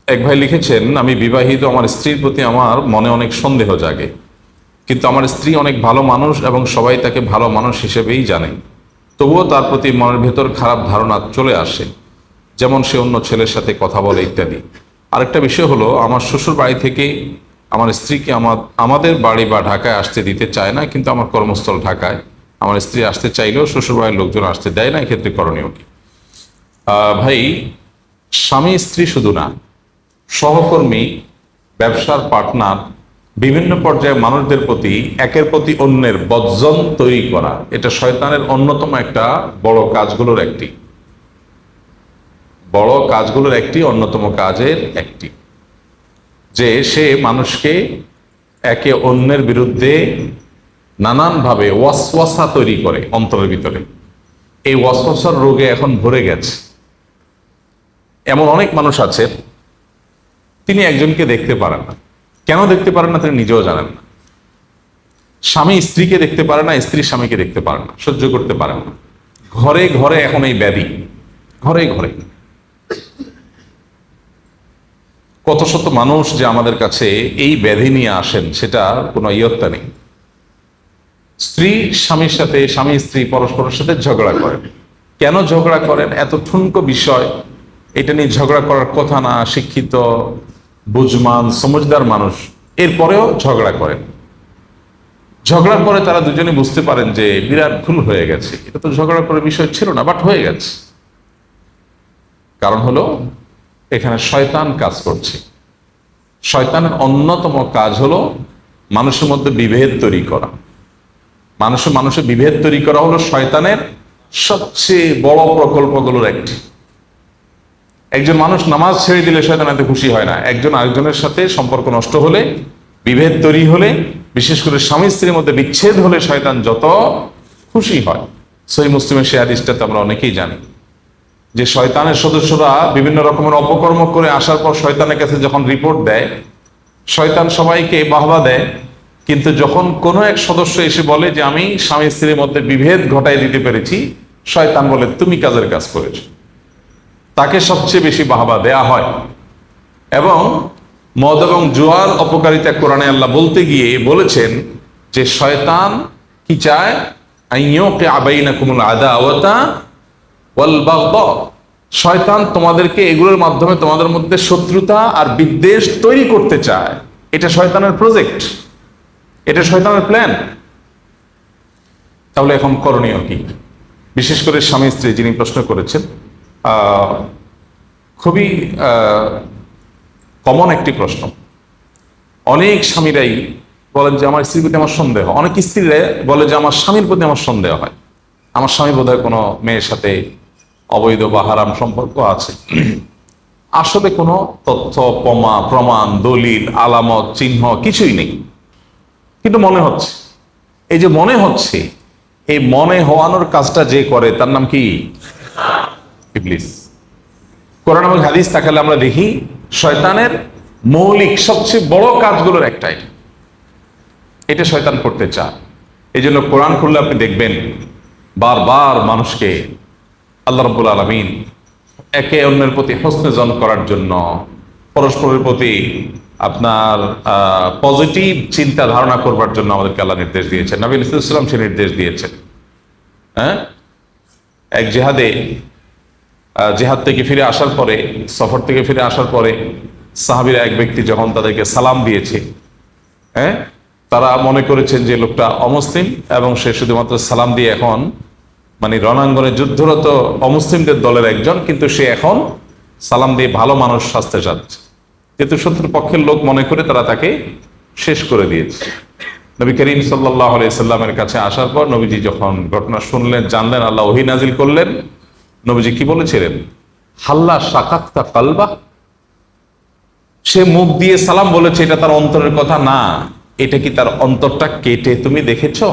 এক ভাই লিখেছেন, আমি বিবাহিত, আমার স্ত্রীর প্রতি আমার মনে অনেক সন্দেহ জাগে, কিন্তু আমার স্ত্রী অনেক ভালো মানুষ এবং সবাই তাকে ভালো মানুষ হিসেবেই জানে। তবুও তার প্রতি মনের ভেতর খারাপ ধারণা চলে আসে, যেমন সে অন্য ছেলের সাথে কথা বলে ইত্যাদি। আরেকটা বিষয় হলো, আমার শ্বশুর বাড়ি থেকে আমার স্ত্রীকে আমাদের বাড়ি বা ঢাকায় আসতে দিতে চায় না, কিন্তু আমার কর্মস্থল ঢাকায়। আমার স্ত্রী আসতে চাইলেও শ্বশুর বাড়ির লোকজন আসতে দেয় না। এক্ষেত্রে করণীয় কি? ভাই, স্বামী স্ত্রী শুধু না, সহকর্মী, ব্যবসার পার্টনার, বিভিন্ন পর্যায়ে মানুষদের প্রতি একের প্রতি অন্যের বর্জন তৈরি করা, এটা শয়তানের অন্যতম একটা অন্যতম কাজের একটি, যে সে মানুষকে একে অন্যের বিরুদ্ধে নানানভাবে ওয়াসওয়াসা তৈরি করে অন্তরের ভিতরে। এই ওয়াসওয়াসার রোগে এখন ভরে গেছে। এমন অনেক মানুষ আছে, তিনি একজনকে দেখতে পারেন না। কেন দেখতে পারেন না তিনি নিজেও জানেন না। স্বামী স্ত্রীকে দেখতে পারে না, স্ত্রী স্বামীকে দেখতে পারে না, সহ্য করতে পারেন না। ঘরে ঘরে এখন এই ব্যাধি, ঘরে ঘরে। কত শত মানুষ যে আমাদের কাছে এই ব্যাধি নিয়ে আসেন, সেটা কোনো ইয়ত্তা নেই। স্ত্রী স্বামীর সাথে, স্বামী স্ত্রী পরস্পরের সাথে ঝগড়া করেন। কেন ঝগড়া করেন? এত ঠুনকো বিষয়, এটা নিয়ে ঝগড়া করার কথা না। শিক্ষিত, বুঝমান, সমঝদার মানুষ এরপরেও ঝগড়া করেন। ঝগড়ার পরে তারা দুজনে বুঝতে পারেন যে বিরাট ভুল হয়ে গেছে, এটা তো ঝগড়া করার বিষয় ছিল না, বাট হয়ে গেছে। কারণ হলো এখানে শয়তান কাজ করছে। শয়তানের অন্যতম কাজ হলো মানুষের মধ্যে বিভেদ তৈরি করা। মানুষের বিভেদ তৈরি করা হলো শয়তানের সবচেয়ে বড় প্রকল্পগুলোর একটি। একজন মানুষ নামাজ ছেড়ে দিলে শয়তান এত খুশি হয় না। একজন আরেকজনের সাথে সম্পর্ক নষ্ট হলে, বিভেদ তৈরি হলে, বিশেষ করে স্বামী স্ত্রীর মধ্যে বিচ্ছেদ হলে শয়তান যত খুশি হয়। সহিহ মুসলিমের সেই হাদিসটাতে আমরা অনেকেই জানি যে শয়তানের সদস্যরা বিভিন্ন রকমের অপকর্ম করে আসার পর শয়তানের কাছে যখন রিপোর্ট দেয়, শয়তান সবাইকে বাহবা দেয়, কিন্তু যখন কোনো এক সদস্য এসে বলে যে আমি স্বামী স্ত্রীর মধ্যে বিভেদ ঘটাই দিতে পেরেছি, শয়তান বলে তুমি কাজের কাজ করেছো। তাকে সবচেয়ে বেশি বাহবা দেয়া হয়। এবং মদ এবং জুয়ার অপকারিতা কোরআনে আল্লাহ বলতে গিয়ে বলেছেন যে শয়তান কি চায়? আইয়ুকি আবাইনাকুমুল আদাওয়াতা ওয়াল বাগদা। শয়তান তোমাদেরকে এগুলোর মাধ্যমে তোমাদের মধ্যে শত্রুতা আর বিদ্বেষ তৈরি করতে চায়। এটা শয়তানের প্রজেক্ট, এটা শয়তানের প্ল্যান। তাহলে এখন করণীয় কি? বিশেষ করে স্বামী স্ত্রী যিনি প্রশ্ন করেছেন, খুবই কমন একটি প্রশ্ন। অনেক স্বামীরাই বলেন যে আমার স্ত্রীর প্রতি আমার সন্দেহ, অনেক স্ত্রীরা বলে যে আমার স্বামীর প্রতি আমার সন্দেহ হয়, আমার স্বামী বোধহয় কোনো মেয়ের সাথে অবৈধ বা হারাম সম্পর্ক আছে। আসলে কোনো তথ্য, প্রমাণ, দলিল, আলামত, চিহ্ন কিছুই নেই, কিন্তু মনে হচ্ছে। এই যে মনে হচ্ছে, এই মনে হওয়ানোর কাজটা যে করে তার নাম কি? ইবলিস। কোরআন এবং হাদিস তাকালে আমরা দেখি শয়তানের মৌলিক সবচেয়ে বড় কাজগুলোর একটাই, এটা শয়তান করতে চায়। এই জন্য কোরআন খুললে আপনি দেখবেন বারবার মানুষকে আল্লাহ রাব্বুল আলামিন একে অন্যের প্রতি হোসনে জন করার জন্য, পরস্পরের প্রতি আপনার পজিটিভ চিন্তা ধারণা করবার জন্য আমাদেরকে আল্লাহ নির্দেশ দিয়েছেন। নবী সাল্লাল্লাহু আলাইহি ওয়াসাল্লাম সে নির্দেশ দিয়েছেন। এক জেহাদ থেকে ফিরে আসার পরে, সফর থেকে ফিরে আসার পরে সাহাবীরা এক ব্যক্তি যখন তাদেরকে সালাম দিয়েছে, তারা মনে করেছেন যে লোকটা অমুসলিম এবং সে শুধুমাত্র সালাম দিয়ে এখন মানে রণাঙ্গনে যুদ্ধরত অমুসলিমদের দলের একজন, কিন্তু সে এখন সালাম দিয়ে ভালো মানুষ সাজতে চাচ্ছে। কিন্তু শত্রু পক্ষের লোক মনে করে তারা তাকে শেষ করে দিয়েছে। নবী করিম সাল্লাল্লাহু আলাইহি সাল্লামের কাছে আসার পর নবীজি যখন ঘটনা শুনলেন, জানলেন, আল্লাহ ওহী নাজিল করলেন। নবীজি কি বলেছিলেন? হাল্লা শাকাক্তা কালবা। সে মুখ দিয়ে সালাম বলেছে, এটা তার অন্তরের কথা না, এটা কি তার অন্তরটা কেটে তুমি দেখেছো?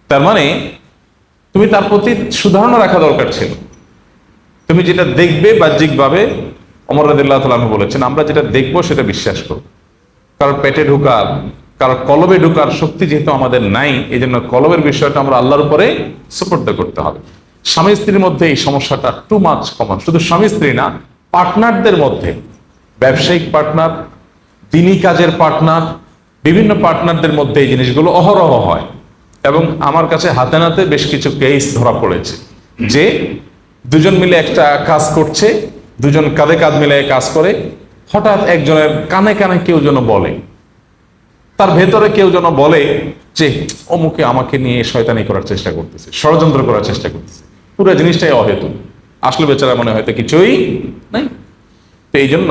তার মানে তুমি তার প্রতি সুধারণা রাখা দরকার ছিল। তুমি যেটা দেখবে বাহ্যিকভাবে, ওমর রাদিয়াল্লাহু তাআলা আনহু বলেছেন, আমরা যেটা দেখবো সেটা বিশ্বাস করব। কারণ পেটে ঢুকার, কারণ কলবে ঢুকার শক্তি যেহেতু আমাদের নাই, এই জন্য কলবের বিষয়টা আমরা আল্লাহর উপরে সুপর্দ করতে হবে। স্বামী স্ত্রীর মধ্যে এই সমস্যাটা টু মাচ কমন। শুধু স্বামী স্ত্রী না, পার্টনারদের মধ্যে, ব্যবসায়িক পার্টনার, দিনী কাজের পার্টনার, বিভিন্ন পার্টনারদের মধ্যে এই জিনিসগুলো অহরহ হয়। এবং আমার কাছে হাতে নাতে বেশ কিছু কেস ধরা পড়েছে যে দুজন মিলে একটা কাজ করছে, দুজন কাঁধে কাঁধ মিলে কাজ করে, হঠাৎ একজনের কানে কানে কেউ যেন বলে, তার ভেতরে কেউ যেন বলে যে অমুকে আমাকে নিয়ে শয়তানি করার চেষ্টা করতেছে, ষড়যন্ত্র করার চেষ্টা করতেছে। পুরো জিনিসটাই অহেতুক, আসলে বেচারা মনে হয়তো কিছুই নাই। তো এই জন্য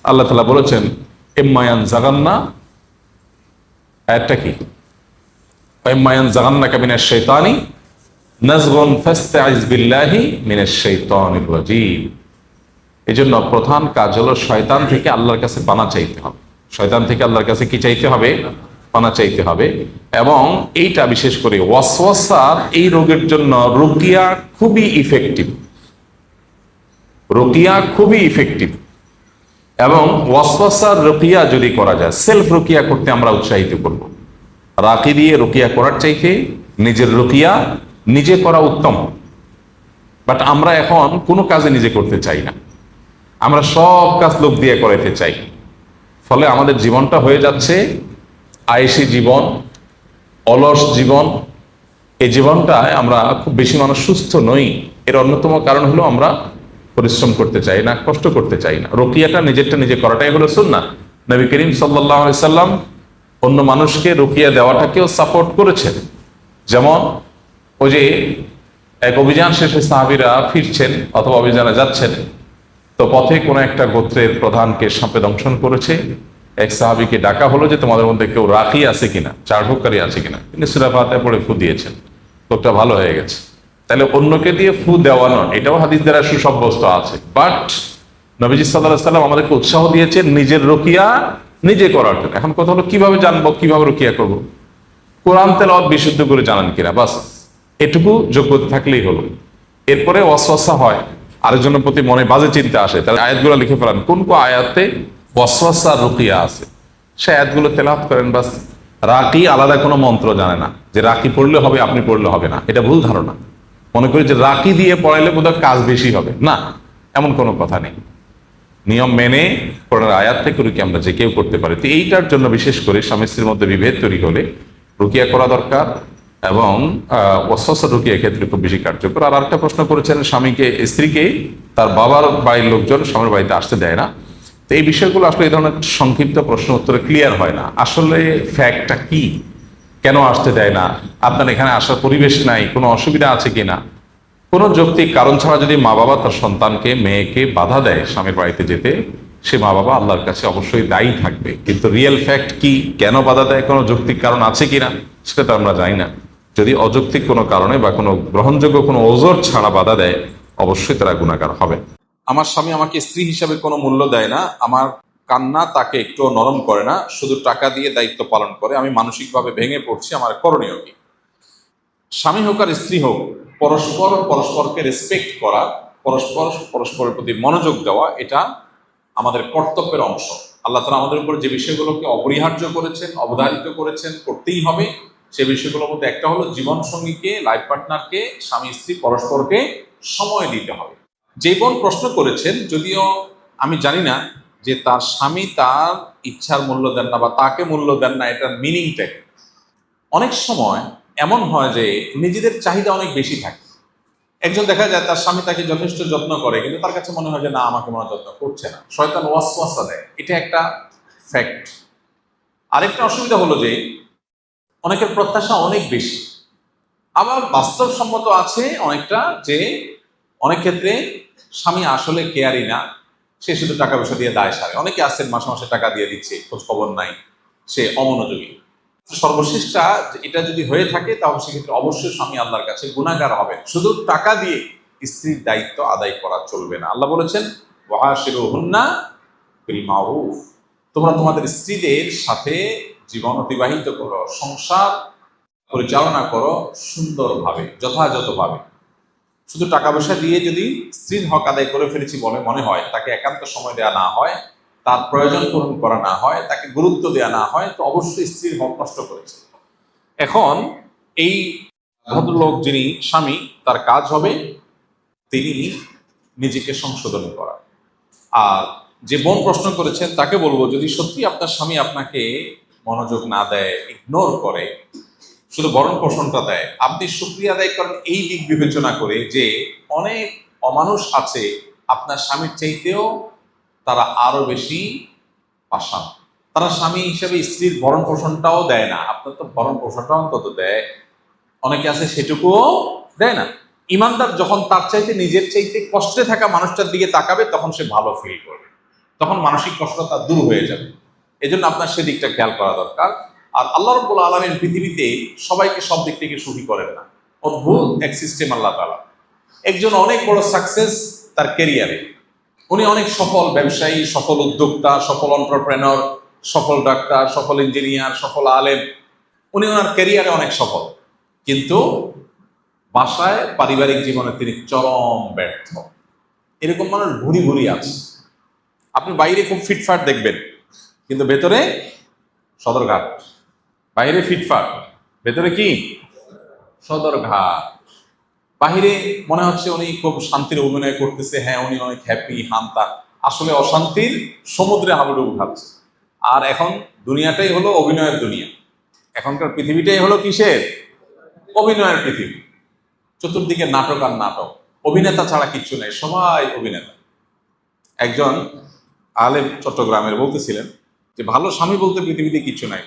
আল্লাহ তাআলা বলেছেন ইম্মায়ান জাগান্না, আয়াতটা কি, ইম্মায়ান জাগান্নাকা মিনাশ শাইতানি নাজগুন ফাস্তাইজ বিল্লাহি মিনাশ শাইতানির রাজিম। এই জন্য প্রধান কাজ হলো শয়তান থেকে আল্লাহর কাছে পানা চাইতে হবে। শয়তান থেকে আল্লাহর কাছে কি চাইতে হবে? পানা চাইতে হবে। এবং এইটা বিশেষ করে ওয়াসওয়াসার এই রোগের জন্য রুকিয়া খুবই ইফেক্টিভ, রুকিয়া খুবই ইফেক্টিভ। এবং ওয়াসওয়াসার রুকিয়া যদি করা যায়, সেলফ রুকিয়া করতে আমরা উৎসাহিত করব। রাকি দিয়ে রুকিয়া করার চাইতে নিজের রুকিয়া নিজে করা উত্তম। বাট আমরা এখন কোনো কাজে নিজে করতে চাই না, আমরা সব কাজ লোক দিয়ে করাইতে চাই। ফলে আমাদের জীবনটা হয়ে যাচ্ছে আয়েশি জীবন, অলস জীবন। এই জীবনটায় আমরা খুব বেশি মানুষ সুস্থ নই। এর অন্যতম কারণ হলো আমরা পরিশ্রম করতে চাই না, কষ্ট করতে চাই না। রুকিয়াটা নিজেরটা নিজে করাটাই হলো সুন্নাহ। নবী করিম সাল্লাল্লাহু আলাইহি সাল্লাম অন্য মানুষকে রুকিয়া দেওয়াটাকেও সাপোর্ট করেছেন। যেমন ওই যে এক অভিযান শেষে সাহাবীরা ফিরছেন অথবা অভিযানে যাচ্ছেন, তো পথে কোনো একটা গোত্রের প্রধানকে সাপে দংশন করেছে। এক সাহাবীকে ডাকা হলো যে তোমাদের মধ্যে কেউ রাকি আছে কিনা, চাড়ভুককারী আছে কিনা। তিনি সূরা ফাতিহা পড়ে ফু দিয়েছেন, লোকটা ভালো হয়ে গেছে। তাহলে অন্যকে দিয়ে ফু দেওয়ানো এটাও হাদিস দ্বারা সুসাব্যস্ত আছে। বাট নবীজি সাল্লাল্লাহু আলাইহি সাল্লাম আমাদেরকে উৎসাহ দিয়েছেন নিজের রুকিয়া নিজে করার জন্য। এখন কথা হলো কিভাবে জানবো, কিভাবে রুকিয়া করব? কোরআন তেলাওয়াত বিশুদ্ধ করে জানান কিনা, বাস এটুকু যোগ্যতা থাকলেই হলো। এরপরে ওয়াসওয়াসা হয়, আরেকজনের প্রতি মনে বাজে চিন্তা আসে, তাহলে আয়াতগুলো লিখে ফেলান কোন কোন আয়াতে ওয়াসওয়াসা রুকিয়া আছে, সে আয়াতগুলো তেলাওয়াত করেন। বাস রাকি আলাদা কোনো মন্ত্র জানে না যে রাকি পড়লে হবে, আপনি পড়লে হবে না, এটা ভুল ধারণা। মনে করি যে রাকি দিয়ে পড়াইলে বোধহয় কাজ বেশি হবে, না, এমন কোনো কথা নেই। নিয়ম মেনে কোরআনের আয়াত থেকে রুকিয়া আমরা যে কেউ করতে পারি। তো এইটার জন্য বিশেষ করে স্বামী স্ত্রীর মধ্যে বিভেদ তৈরি হলে রুকিয়া করা দরকার। এবং ওয়াসওয়াসা রুকিয়া ক্ষেত্রে খুব বেশি কার্যকর। আর আরেকটা প্রশ্ন করেছেন, স্ত্রীকে তার বাবার বাড়ির লোকজন স্বামীর বাড়িতে আসতে দেয় না। তো এই বিষয়গুলো আসলে এই ধরনের সংক্ষিপ্ত প্রশ্ন উত্তরে ক্লিয়ার হয় না। আসলে ফ্যাক্টটা কি, কেন আসতে দেয় না, আপনার এখানে আসার পরিবেশ নাই, কোনো অসুবিধা আছে কিনা। কোনো যৌক্তিক কারণ ছাড়া যদি মা বাবা তার সন্তানকে, মেয়েকে বাধা দেয় স্বামীর বাড়িতে যেতে, সে মা বাবা আল্লাহর কাছে অবশ্যই দায়ী থাকবে। কিন্তু রিয়েল ফ্যাক্ট কি, কেন বাধা দেয়, কোনো যৌক্তিক কারণ আছে কিনা, সেটা তো আমরা জানি না। যদি অযৌক্তিক কোনো কারণে বা কোনো গ্রহণযোগ্য কোনো ওজোর ছাড়া বাধা দেয়, অবশ্যই তারা গুনাহগার হবে। আমার স্বামী আমাকে স্ত্রী হিসাবে কোনো মূল্য দেয় না, আমার কান্না তাকে একটু নরম করে না, শুধু টাকা দিয়ে দায়িত্ব পালন করে, আমি মানসিকভাবে ভেঙে পড়ছি, আমার করণীয় কি? স্বামী হোক আর স্ত্রী হোক, পরস্পর পরস্পরকে রেসপেক্ট করা, পরস্পর পরস্পরের প্রতি মনোযোগ দেওয়া, এটা আমাদের কর্তব্যের অংশ। আল্লাহ তাআলা আমাদের উপর যে বিষয়গুলোকে অপরিহার্য করেছেন, অবধারিত করেছেন, করতেই হবে, সে বিষয়গুলোর মধ্যে একটা হলো জীবন সঙ্গীকে, লাইফ পার্টনারকে, স্বামী স্ত্রী পরস্পরকে সময় দিতে হবে। যে বোন প্রশ্ন করেছেন, যদিও আমি জানি না যে তার স্বামী তার ইচ্ছার মূল্য দেন না বা তাকে মূল্য দেন না, এটার মিনিংটা কি। অনেক সময় এমন হয় যে নিজেদের চাহিদা অনেক বেশি থাকে। একজন দেখা যায় তার স্বামী তাকে যথেষ্ট যত্ন করে, কিন্তু তার কাছে মনে হয় যে না, আমাকে মনে যত্ন করছে না, শয়তান ওয়াসওয়াসা দেয়। এটা একটা ফ্যাক্ট। আরেকটা অসুবিধা হলো যে অনেকের প্রত্যাশা অনেক বেশি। আবার বাস্তবসম্মত আছে অনেকটা, যে অনেক ক্ষেত্রে স্বামী আসলে কেয়ারই না, সে শুধু টাকা পয়সা দিয়ে দায় সারে। অনেকে আছেন মাসে মাসে টাকা দিয়ে দিচ্ছে, খোঁজ খবর নাই, সে অমনোযোগী। সর্বশেষটা এটা যদি হয়ে থাকে, তাহলে সেক্ষেত্রে অবশ্যই স্বামী আল্লাহর কাছে গুনাহগার হবেন। শুধু টাকা দিয়ে স্ত্রীর দায়িত্ব আদায় করা চলবে না। আল্লাহ বলেছেন ওয়াশিরুহুন্না বিল মারুফ, তোমরা তোমাদের স্ত্রীদের সাথে জীবন অতিবাহিত করো, সংসার পরিচালনা করো সুন্দরভাবে, যথাযথভাবে। শুধু টাকা পয়সা দিয়ে যদি স্ত্রীর হক আদায় করে ফেলেছি বলে মনে হয়, তাকে একান্ত সময় দেওয়া না হয়, তার প্রয়োজন পূরণ করা না হয়, তাকে গুরুত্ব দেওয়া না হয়, তো অবশ্যই স্ত্রীর হক নষ্ট করেছে। এখন এই ভদ্রলোক যিনি স্বামী, তার কাজ হবে তিনি নিজেকে সংশোধন করা। আর যে বোন প্রশ্ন করেছেন তাকে বলবো, যদি সত্যি আপনার স্বামী আপনাকে মনোযোগ না দেয়, ইগনোর করে, শুধু ভরণ পোষণটা দেয়, আপনি শুকরিয়া আদায় করেন এই দিক বিবেচনা করে যে অনেক অমানুষ আছে আপনার স্বামীর চাইতেও তারা আরো বেশি পাষাণ। তারা স্বামী হিসেবে স্ত্রীর ভরণ পোষণটাও দেয় না, আপনার তো ভরণ পোষণটা অন্তত দেয়। অনেকে আছে সেটুকুও দেয় না। ইমানদার যখন তার চাইতে নিজের চাইতে কষ্টে থাকা মানুষটার দিকে তাকাবে তখন সে ভালো ফিল করবে, তখন মানসিক কষ্ট তার দূর হয়ে যাবে। এই জন্য আপনার সেদিকটা খেয়াল করা দরকার। আর আল্লাহ রাব্বুল আলামিন পৃথিবীতে সবাইকে সব দিক থেকে সুখী করেন না, অদ্ভুত এক সিস্টেম আল্লাহ তাআলা। একজন অনেক বড় সাকসেস তার ক্যারিয়ারে, উনি অনেক সফল ব্যবসায়ী, সফল উদ্যোক্তা, সফল এন্টারপ্রেনর, সফল ডাক্তার, সফল ইঞ্জিনিয়ার, সফল আলেম, উনি ওনার ক্যারিয়ারে অনেক সফল, কিন্তু বাসায় পারিবারিক জীবনে তিনি চরম ব্যর্থ। এরকম মানুষ ভুরি ভুরি আছে। আপনি বাইরে খুব ফিটফাট দেখবেন, কিন্তু ভেতরে সদরঘাট। বাইরে ফিটফাট, ভেতরে কি সদরঘাট। বাহিরে মনে হচ্ছে উনি খুব শান্তির অভিনয় করতেছে, হ্যাঁ উনি অনেক হ্যাপি হান্তা, আসলে অশান্তির সমুদ্রে হাবুডুবু খাচ্ছে। আর এখন দুনিয়াটাই হলো অভিনয়ের দুনিয়া, এখনকার পৃথিবীটাই হলো কিসের? অভিনয়ের পৃথিবী। চতুর্দিকে নাটক আর নাটক, অভিনেতা ছাড়া কিচ্ছু নেই, সবাই অভিনেতা। একজন আলেম চট্টগ্রামের বলতেছিলেন যে ভালো স্বামী বলতে পৃথিবীতে কিচ্ছু নাই,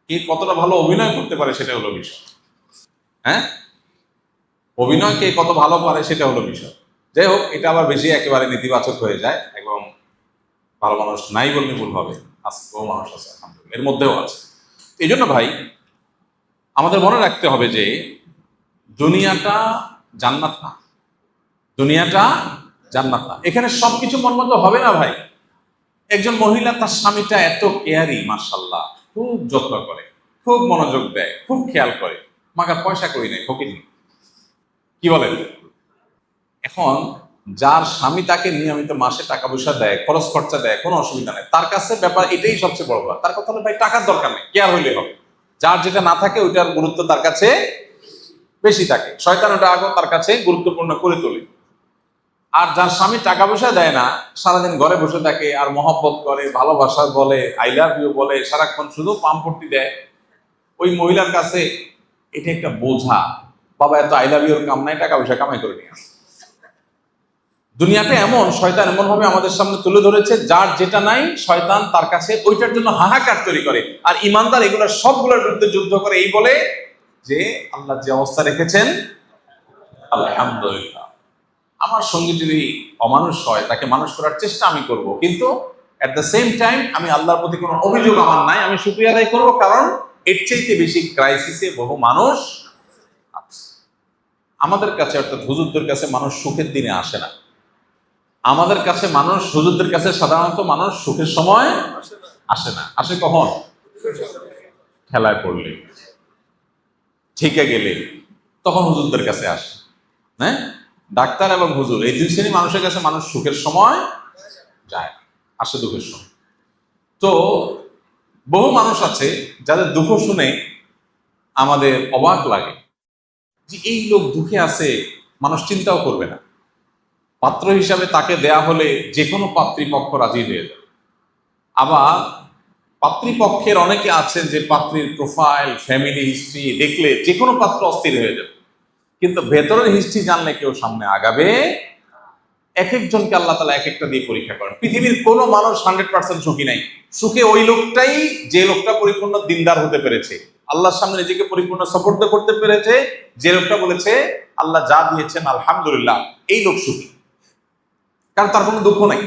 কে কতটা ভালো অভিনয় করতে পারে সেটা হলো বিষয়। হ্যাঁ, অভিনয় কে কত ভালো পারে সেটা হলো বিষয়। যাই হোক, এটা আবার বেশি একেবারে নেতিবাচক হয়ে যায় এবং ভালো মানুষ নাই বললে ভুল হবে, আজকেও মানুষ আছে আলহামদুলিল্লাহ, এর মধ্যেও আছে। এই জন্য ভাই আমাদের মনে রাখতে হবে যে দুনিয়াটা জান্নাত না, দুনিয়াটা জান্নাত না। এখানে সবকিছু মন মতো হবে না ভাই। একজন মহিলা তার স্বামীটা এত কেয়ারি, মাশাআল্লাহ, খুব যত্ন করে, খুব মনোযোগ দেয়, খুব খেয়াল করে, মাগার পয়সা করি নাই, ফকির নেই, কি বলেন? এখন যার স্বামী তাকে নিয়মিত মাসে টাকা পয়সা দেয়, খরচ খরচা দেয়, কোনো অসুবিধা নেই, তার কাছে ব্যাপার এটাই সবচেয়ে বড় ব্যাপার। তার কথা হলো ভাই টাকার দরকার নেই, কেয়ার হইলে হবে। যার যেটা না থাকে ওইটার গুরুত্ব তার কাছে বেশি থাকে, শয়তান ওটা আগে তার কাছে গুরুত্বপূর্ণ করে তোলে। আর যার স্বামী টাকা পয়সা দেয় না, সারাদিন ঘরে বসে থাকে আর মহব্বত করে, ভালোবাসা বলে, আই লাভ ইউ বলে, সারাক্ষণ শুধু পাম্পটি দেয়, ওই মহিলার কাছে এটা একটা বোঝা। বাবা এত আই লাভ ইউর কাম নাই, টাকা পয়সা কামাই করে নিয়ে আসে। দুনিয়াটা এমন, শয়তান এমন ভাবে আমাদের সামনে তুলে ধরেছে, যার যেটা নাই শয়তান তার কাছে ওইটার জন্য হাহাকার তৈরি করে। আর ইমানদার এগুলোর সবগুলোর বিরুদ্ধে যুদ্ধ করে, এই বলে যে আল্লাহ যে অবস্থা রেখেছেন আলহামদুলিল্লাহ। আমার সঙ্গে যদি অমানুষ হয় তাকে মানুষ করার চেষ্টা আমি করব, কিন্তু এট দ্য সেম টাইম আমি আল্লাহর প্রতি কোনো অভিযোগ আমার নাই, আমি শুকরিয়া আদায় করবো, কারণ এর চাইতে বেশি ক্রাইসিসে বহু মানুষ আছে। আমাদের কাছে অর্থাৎ হুজুরদের কাছে মানুষ সুখের দিনে আসে না, আমাদের কাছে মানুষ, হুজুরদের কাছে সাধারণত মানুষ সুখের সময় আসে না। আসে কখন? খেলায় পড়লে, ঠিকে গেলে, তখন হুজুরদের কাছে আসে। হ্যাঁ, ডাক্তার এবং হুজুর এই দুই শ্রেণী মানুষের কাছে মানুষ সুখের সময় যায়, আসে দুঃখের সময়। তো বহু মানুষ আছে যাদের দুঃখ শুনে আমাদের অবাক লাগে যে এই লোক দুঃখে আছে, মানুষ চিন্তাও করবে না। পাত্র হিসাবে তাকে দেয়া হলে যে কোনো পাত্রীপক্ষ রাজি হয়ে যাবে। আবার পাত্রীপক্ষের অনেকে আছেন যে পাত্রীর প্রোফাইল, ফ্যামিলি হিস্ট্রি দেখলে যে কোনো পাত্র অস্থির হয়ে যাবে, কিন্তু ভেতরের হিস্ট্রি জানলে কেউ সামনে আগাবে। এক একজনকে আল্লাহ তাআলা এক একটা দিয়ে পরীক্ষা করেন। পৃথিবীর কোনো মানুষ 100% সুখী নাই। সুখে ওই লোকটাই যে লোকটা পরিপূর্ণ দিনদার হতে পেরেছে, আল্লাহর সামনে নিজেকে পরিপূর্ণ সাপোর্ট করতে পেরেছে, যে লোকটা বলেছে আল্লাহ যা দিয়েছেন আলহামদুলিল্লাহ, এই লোক সুখী। কারণ তার কোনো দুঃখ নাই,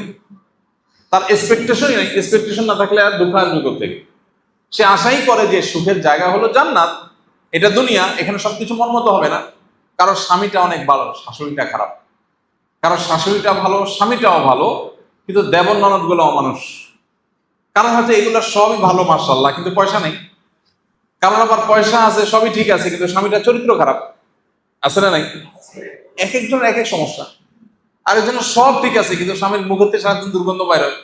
তার এক্সপেকটেশনই নাই। এক্সপেকটেশন না থাকলে আর দুঃখ আসবে কোত্থেকে? সে আশাই করে যে সুখের জায়গা হলো জান্নাত, এটা দুনিয়া, এখানে সবকিছু মন মতো হবে না। কারো স্বামীটা অনেক ভালো, শাশুড়িটা খারাপ, কারো শাশুড়িটা ভালো, স্বামীটাও ভালো, কিন্তু দেবর ননদ গুলো অমানুষ। কারণ হয়তো এগুলো সবই ভালো মাশাআল্লাহ, কিন্তু পয়সা নেই। কারণ আবার পয়সা আছে, সবই ঠিক আছে, কিন্তু স্বামীটার চরিত্র খারাপ, আছে না নাই? এক একজনের এক এক সমস্যা। আরেকজনের সব ঠিক আছে, কিন্তু স্বামীর মুখতে সারাদিন দুর্গন্ধ বাইর হয়।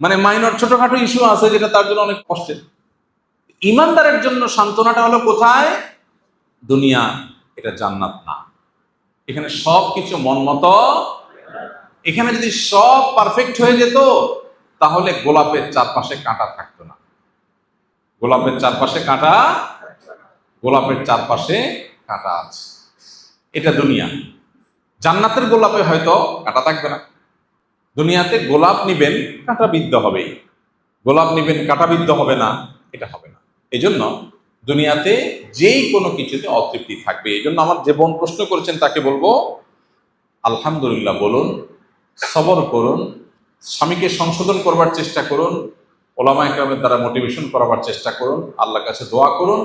মানে মাইনর ছোটখাটো ইস্যু আছে যেটা তার জন্য অনেক কষ্টের। ইমানদারের জন্য সান্ত্বনাটা হলো কোথায়? দুনিয়া, এটা জান্নাত না। এখানে সবকিছু মন মতো এখানে যদি সব পারফেক্ট হয়ে যেত তাহলে গোলাপের চারপাশে কাঁটা থাকতো না। গোলাপের চারপাশে কাঁটা, গোলাপের চারপাশে কাঁটা আছে, এটা দুনিয়া। জান্নাতের গোলাপে হয়তো কাঁটা থাকবে না। দুনিয়াতে গোলাপ নিবেন কাঁটাবিদ্ধ হবেই, গোলাপ নিবেন কাঁটাবিদ্ধ হবে না, এটা হবে না। এই জন্য দুনিয়াতে যেই কোনো কিছুতে অতৃপ্তি থাকবে। এই জন্য আমার যে বোন প্রশ্ন করেছেন তাকে বলবো আলহামদুলিল্লাহ বলুন, সবর করুন, স্বামীকে সংশোধন করবার চেষ্টা করুন, ওলামা একরামের দ্বারা মোটিভেশন করাবার চেষ্টা করুন, আল্লাহর কাছে দোয়া করুন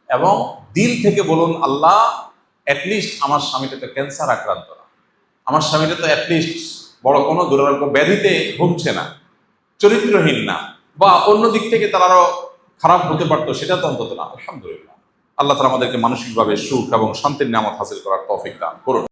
এবং দিল থেকে বলুন, আল্লাহ অ্যাটলিস্ট আমার স্বামীটা তো ক্যান্সার আক্রান্ত না, আমার স্বামীটা তো অ্যাটলিস্ট বড় কোনো দুরারোগ্য ব্যাধিতে ভুগছে না, চরিত্রহীন না, বা অন্য দিক থেকে তার আরো খারাপ হতে পারতো, সেটা তো অন্তত না। আলহামদুলিল্লাহ, আল্লাহ তাআলা আমাদেরকে মানসিকভাবে সুখ এবং শান্তির নিয়ামত হাসিল করার তৌফিক দান করুন।